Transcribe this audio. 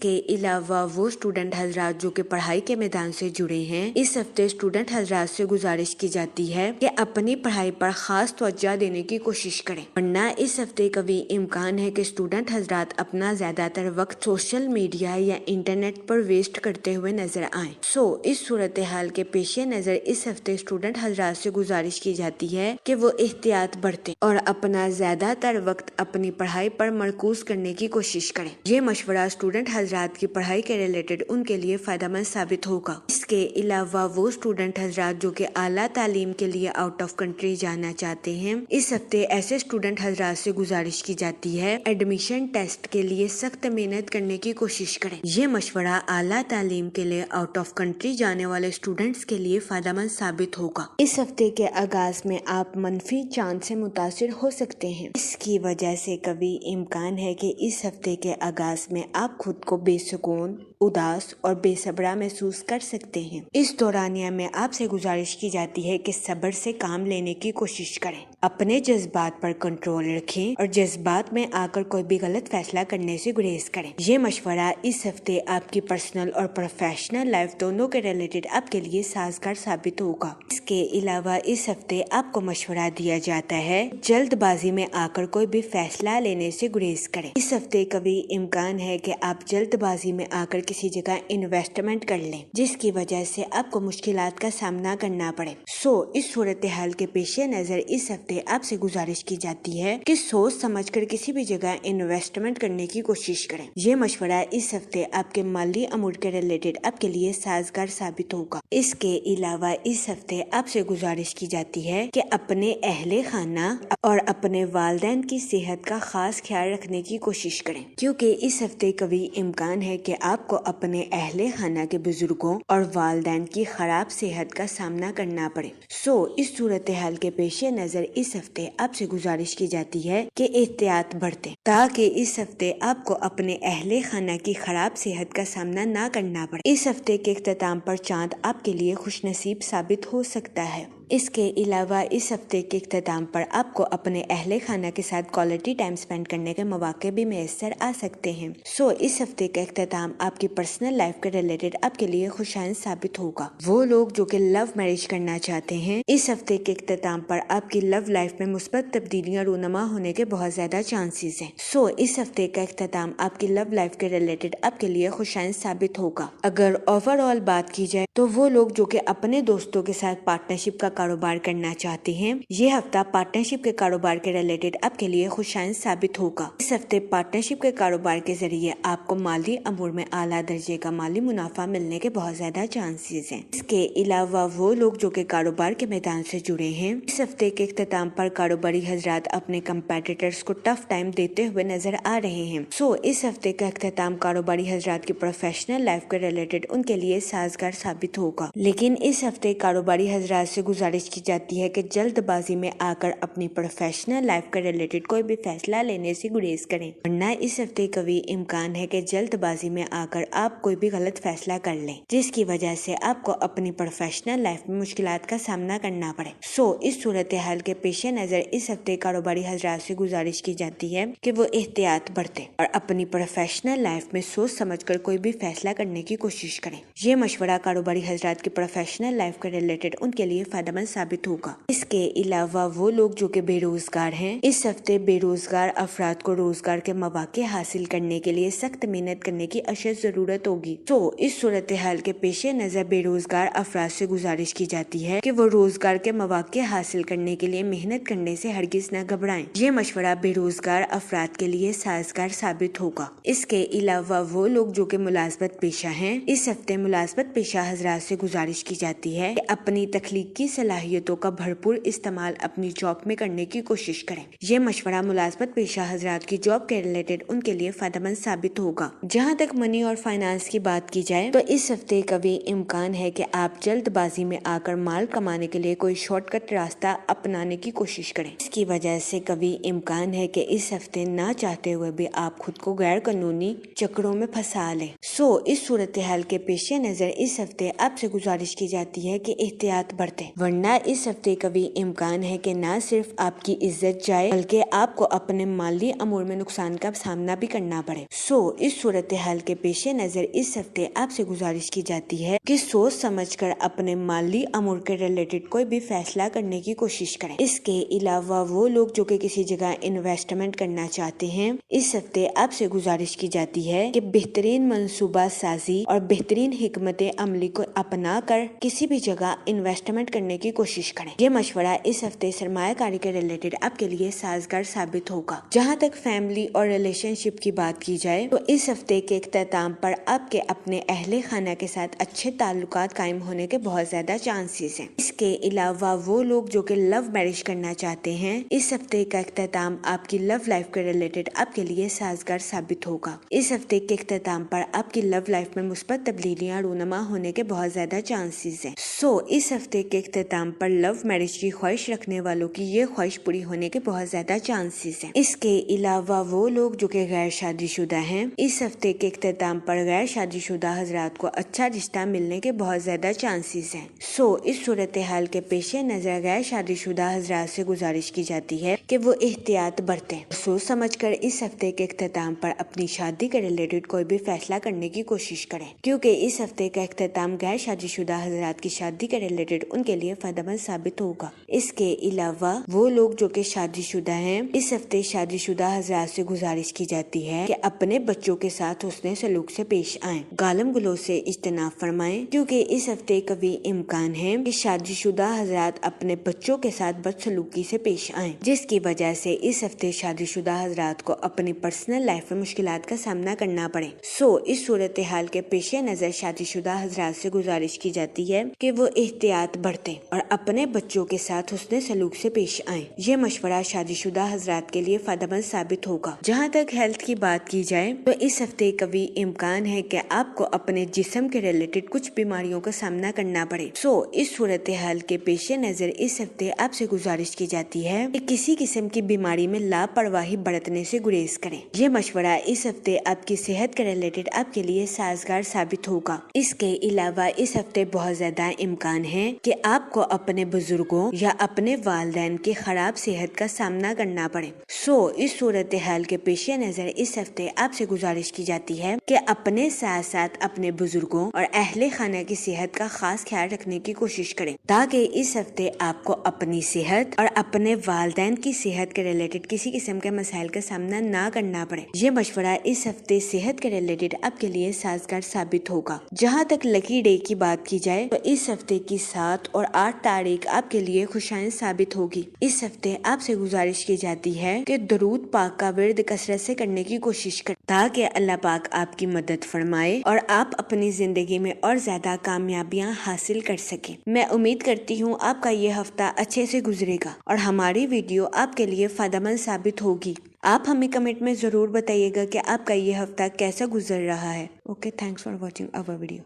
کے علاوہ وہ اسٹوڈنٹ حضرات جو کہ پڑھائی کے میدان سے جڑے ہیں، اس ہفتے اسٹوڈنٹ حضرات سے گزارش کی جاتی ہے کہ اپنی پڑھائی پر خاص توجہ دینے کی کوشش کریں، ورنہ اس ہفتے کبھی امکان ہے کہ اسٹوڈنٹ حضرات اپنا زیادہ تر وقت سوشل میڈیا یا انٹرنیٹ پر ویسٹ کرتے ہوئے نظر آئیں۔ اس صورتحال کے پیش نظر اس ہفتے اسٹوڈنٹ حضرات سے گزارش کی جاتی ہے کہ وہ احتیاط برتیں اور اپنا زیادہ تر وقت اپنی پڑھائی پر مرکوز کرنے کی کوشش کریں۔ یہ مشورہ اسٹوڈنٹ حضرات کی پڑھائی کے ریلیٹڈ ان کے لیے فائدہ مند ثابت ہوگا۔ اس کے علاوہ وہ اسٹوڈنٹ حضرات جو کہ اعلیٰ تعلیم کے لیے آؤٹ آف کنٹری جانا چاہتے ہیں، اس ہفتے ایسے اسٹوڈنٹ حضرات سے گزارش کی جاتی ہے ایڈمیشن ٹیسٹ کے لیے سخت محنت کرنے کی کوشش کریں۔ یہ مشورہ اعلیٰ تعلیم کے لیے آؤٹ آف کنٹری جانے والے اسٹوڈنٹس کے لیے فائدہ مند ثابت ہوگا۔ اس ہفتے کے آغاز میں آپ منفی چانس سے متاثر ہو سکتے ہیں، اس کی وجہ سے کبھی امکان ہے کہ اس ہفتے کے آغاز میں آپ خود کو بے سکون، اداس اور بے صبرا محسوس کر سکتے ہیں۔ اس دورانیہ میں آپ سے گزارش کی جاتی ہے کہ صبر سے کام لینے کی کوشش کریں، اپنے جذبات پر کنٹرول رکھیں اور جذبات میں آ کر کوئی بھی غلط فیصلہ کرنے سے گریز کریں۔ یہ مشورہ اس ہفتے آپ کی پرسنل اور پروفیشنل لائف دونوں کے ریلیٹڈ آپ کے لیے سازگار ثابت ہوگا۔ اس کے علاوہ اس ہفتے آپ کو مشورہ دیا جاتا ہے جلد بازی میں آ کر کوئی بھی فیصلہ لینے سے گریز کریں۔ اس ہفتے کبھی امکان ہے کہ آپ جلد بازی میں آ کر کسی جگہ انویسٹمنٹ کر لیں، جس کی وجہ سے آپ کو مشکلات کا سامنا کرنا پڑے۔ اس صورتحال کے پیش نظر اس ہفتے آپ سے گزارش کی جاتی ہے کہ سوچ سمجھ کر کسی بھی جگہ انویسٹمنٹ کرنے کی کوشش کریں۔ یہ مشورہ اس ہفتے آپ کے مالی امور کے ریلیٹڈ آپ کے لیے سازگار ثابت ہوگا۔ اس کے علاوہ اس ہفتے آپ سے گزارش کی جاتی ہے کہ اپنے اہل خانہ اور اپنے والدین کی صحت کا خاص خیال رکھنے کی کوشش کریں، کیونکہ اس ہفتے کبھی امکان ہے کہ آپ کو اپنے اہل خانہ کے بزرگوں اور والدین کی خراب صحت کا سامنا کرنا پڑے۔ اس صورتحال کے پیش نظر اس ہفتے آپ سے گزارش کی جاتی ہے کہ احتیاط برتیں تاکہ اس ہفتے آپ کو اپنے اہل خانہ کی خراب صحت کا سامنا نہ کرنا پڑے۔ اس ہفتے کے اختتام پر چاند آپ کے لیے خوش نصیب ثابت ہو سکتا ہے۔ اس کے علاوہ اس ہفتے کے اختتام پر آپ کو اپنے اہل خانہ کے ساتھ کوالٹی ٹائم سپینڈ کرنے کے مواقع بھی میسر آ سکتے ہیں۔ اس ہفتے کا اختتام آپ کی پرسنل لائف کے ریلیٹڈ آپ کے لیے خوشائند ثابت ہوگا۔ وہ لوگ جو کہ لو میرج کرنا چاہتے ہیں، اس ہفتے کے اختتام پر آپ کی لو لائف میں مثبت تبدیلیاں رونما ہونے کے بہت زیادہ چانسز ہیں۔ اس ہفتے کا اختتام آپ کی لو لائف کے ریلیٹڈ آپ کے لیے خوشائند ثابت ہوگا۔ اگر اوور آل بات کی جائے تو وہ لوگ جو کہ اپنے دوستوں کے ساتھ پارٹنرشپ کا کاروبار کرنا چاہتے ہیں، یہ ہفتہ پارٹنرشپ کے کاروبار کے ریلیٹڈ آپ کے لیے خوشائند ثابت ہوگا۔ اس ہفتے پارٹنرشپ کے کاروبار کے ذریعے آپ کو مالی امور میں اعلیٰ درجے کا مالی منافع ملنے کے بہت زیادہ چانسز ہیں۔ اس کے علاوہ وہ لوگ جو کہ کاروبار کے میدان سے جڑے ہیں، اس ہفتے کے اختتام پر کاروباری حضرات اپنے کمپیٹیٹرز کو ٹف ٹائم دیتے ہوئے نظر آ رہے ہیں۔ اس ہفتے کا اختتام کاروباری حضرات کی پروفیشنل لائف کے ریلیٹڈ ان کے لیے سازگار ثابت ہوگا، لیکن اس ہفتے کاروباری حضرات سے گزارش کی جاتی ہے کہ جلد بازی میں آ کر اپنی پروفیشنل لائف کے ریلیٹڈ کوئی بھی فیصلہ لینے سے گریز کریں، ورنہ اس ہفتے کبھی امکان ہے کہ جلد بازی میں آ کر آپ کوئی بھی غلط فیصلہ کر لیں، جس کی وجہ سے آپ کو اپنی پروفیشنل لائف میں مشکلات کا سامنا کرنا پڑے۔ اس صورتحال کے پیش نظر اس ہفتے کاروباری حضرات سے گزارش کی جاتی ہے کہ وہ احتیاط برتیں اور اپنی پروفیشنل لائف میں سوچ سمجھ کر کوئی بھی فیصلہ کرنے کی کوشش کریں۔ یہ مشورہ کاروباری حضرات کی پروفیشنل لائف کے ریلیٹڈ ان کے لیے فائدہ مند ثابت ہوگا۔ اس کے علاوہ وہ لوگ جو کہ بے روزگار ہیں، اس ہفتے بے روزگار افراد کو روزگار کے مواقع حاصل کرنے کے لیے سخت محنت کرنے کی اشد ضرورت ہوگی۔ اس صورتحال کے پیش نظر بے روزگار افراد سے گزارش کی جاتی ہے کہ وہ روزگار کے مواقع حاصل کرنے کے لیے محنت کرنے سے ہرگز نہ گھبرائیں۔ یہ مشورہ بے روزگار افراد کے لیے سازگار ثابت ہوگا۔ اس کے علاوہ وہ لوگ جو کہ ملازمت پیشہ ہیں، اس ہفتے ملازمت پیشہ حضرات سے گزارش کی جاتی ہے کہ اپنی تخلیقی صلاحیتوں کا بھرپور استعمال اپنی جاب میں کرنے کی کوشش کریں۔ یہ مشورہ ملازمت پیشہ حضرات کی جاب کے ریلیٹڈ ان کے لیے فائدہ مند ثابت ہوگا۔ جہاں تک منی اور فائنانس کی بات کی جائے تو اس ہفتے کبھی امکان ہے کہ آپ جلد بازی میں آ کر مال کمانے کے لیے کوئی شارٹ کٹ راستہ اپنانے کی کوشش کریں۔ اس کی وجہ سے کبھی امکان ہے کہ اس ہفتے نہ چاہتے ہوئے بھی آپ خود کو غیر قانونی چکروں میں پھنسا لیں۔ اس صورتحال کے پیش نظر اس ہفتے آپ سے گزارش کی جاتی ہے کہ احتیاط برتیں، ورنہ ورنہ اس ہفتے کبھی امکان ہے کہ نہ صرف آپ کی عزت جائے بلکہ آپ کو اپنے مالی امور میں نقصان کا سامنا بھی کرنا پڑے۔ اس صورتحال کے پیش نظر اس ہفتے آپ سے گزارش کی جاتی ہے کہ سوچ سمجھ کر اپنے مالی امور کے ریلیٹڈ کوئی بھی فیصلہ کرنے کی کوشش کریں۔ اس کے علاوہ وہ لوگ جو کہ کسی جگہ انویسٹمنٹ کرنا چاہتے ہیں، اس ہفتے آپ سے گزارش کی جاتی ہے کہ بہترین منصوبہ سازی اور بہترین حکمت عملی کو اپنا کر کسی بھی جگہ انویسٹمنٹ کرنے کی کوشش کریں۔ یہ مشورہ اس ہفتے سرمایہ کاری کے ریلیٹڈ آپ کے لیے سازگار ثابت ہوگا۔ جہاں تک فیملی اور ریلیشن شپ کی بات کی جائے تو اس ہفتے کے اختتام پر آپ کے اپنے اہل خانہ کے ساتھ اچھے تعلقات قائم ہونے کے بہت زیادہ چانسز ہیں۔ اس کے علاوہ وہ لوگ جو کہ لو میرج کرنا چاہتے ہیں، اس ہفتے کا اختتام آپ کی لو لائف کے ریلیٹڈ آپ کے لیے سازگار ثابت ہوگا۔ اس ہفتے کے اختتام پر آپ کی لو لائف میں مثبت تبدیلیاں رونما ہونے کے بہت زیادہ چانسز ہیں۔ اس ہفتے کے اختتام پر لو میرج کی خواہش رکھنے والوں کی یہ خواہش پوری ہونے کے بہت زیادہ چانسز ہیں۔ اس کے علاوہ وہ لوگ جو کہ غیر شادی شدہ ہیں، اس ہفتے کے اختتام پر غیر شادی شدہ حضرات کو اچھا رشتہ ملنے کے بہت زیادہ چانسز ہیں۔ اس صورتحال کے پیش نظر غیر شادی شدہ حضرات سے گزارش کی جاتی ہے کہ وہ احتیاط برتیں، سوچ سمجھ کر اس ہفتے کے اختتام پر اپنی شادی کے ریلیٹڈ کوئی بھی فیصلہ کرنے کی کوشش کریں، کیونکہ اس ہفتے کا اختتام غیر شادی شدہ حضرات کی شادی کے ریلیٹڈ ان کے لیے فائدہ مند ثابت ہوگا۔ اس کے علاوہ وہ لوگ جو کہ شادی شدہ ہیں، اس ہفتے شادی شدہ حضرات سے گزارش کی جاتی ہے کہ اپنے بچوں کے ساتھ حسن سلوک سے پیش آئیں، گالم گلوچ سے اجتناب فرمائیں، کیونکہ اس ہفتے کبھی امکان ہے کہ شادی شدہ حضرات اپنے بچوں کے ساتھ بدسلوکی سے پیش آئیں، جس کی وجہ سے اس ہفتے شادی شدہ حضرات کو اپنی پرسنل لائف میں مشکلات کا سامنا کرنا پڑے۔ اس صورتحال کے پیش نظر شادی شدہ حضرات سے گزارش کی جاتی ہے کہ وہ احتیاط برتیں اور اپنے بچوں کے ساتھ حسن سلوک سے پیش آئیں۔ یہ مشورہ شادی شدہ حضرات کے لیے فائدہ مند ثابت ہوگا۔ جہاں تک ہیلتھ کی بات کی جائے تو اس ہفتے کبھی امکان ہے کہ آپ کو اپنے جسم کے ریلیٹڈ کچھ بیماریوں کا سامنا کرنا پڑے۔ اس صورتحال کے پیش نظر اس ہفتے آپ سے گزارش کی جاتی ہے کہ کسی قسم کی بیماری میں لاپرواہی برتنے سے گریز کریں۔ یہ مشورہ اس ہفتے آپ کی صحت کے ریلیٹڈ آپ کے لیے سازگار ثابت ہوگا۔ اس کے علاوہ اس ہفتے بہت زیادہ امکان ہے کہ آپ کو اپنے بزرگوں یا اپنے والدین کی خراب صحت کا سامنا کرنا پڑے۔ اس صورتحال کے پیش نظر اس ہفتے آپ سے گزارش کی جاتی ہے کہ اپنے ساتھ ساتھ اپنے بزرگوں اور اہل خانہ کی صحت کا خاص خیال رکھنے کی کوشش کریں، تاکہ اس ہفتے آپ کو اپنی صحت اور اپنے والدین کی صحت کے ریلیٹڈ کسی قسم کے مسائل کا سامنا نہ کرنا پڑے۔ یہ مشورہ اس ہفتے صحت کے ریلیٹڈ آپ کے لیے سازگار ثابت ہوگا۔ جہاں تک لکی ڈے کی بات کی جائے تو اس ہفتے کی 7 اور 8 تاریخ آپ کے لیے خوشائن ثابت ہوگی۔ اس ہفتے آپ سے گزارش کی جاتی ہے کہ درود پاک کا ورد کثرت سے کرنے کی کوشش کریں، تاکہ اللہ پاک آپ کی مدد فرمائے اور آپ اپنی زندگی میں اور زیادہ کامیابیاں حاصل کر سکیں۔ میں امید کرتی ہوں آپ کا یہ ہفتہ اچھے سے گزرے گا اور ہماری ویڈیو آپ کے لیے فائدہ مند ثابت ہوگی۔ آپ ہمیں کمنٹ میں ضرور بتائیے گا کہ آپ کا یہ ہفتہ کیسا گزر رہا ہے۔ Okay, thanks for watching our video.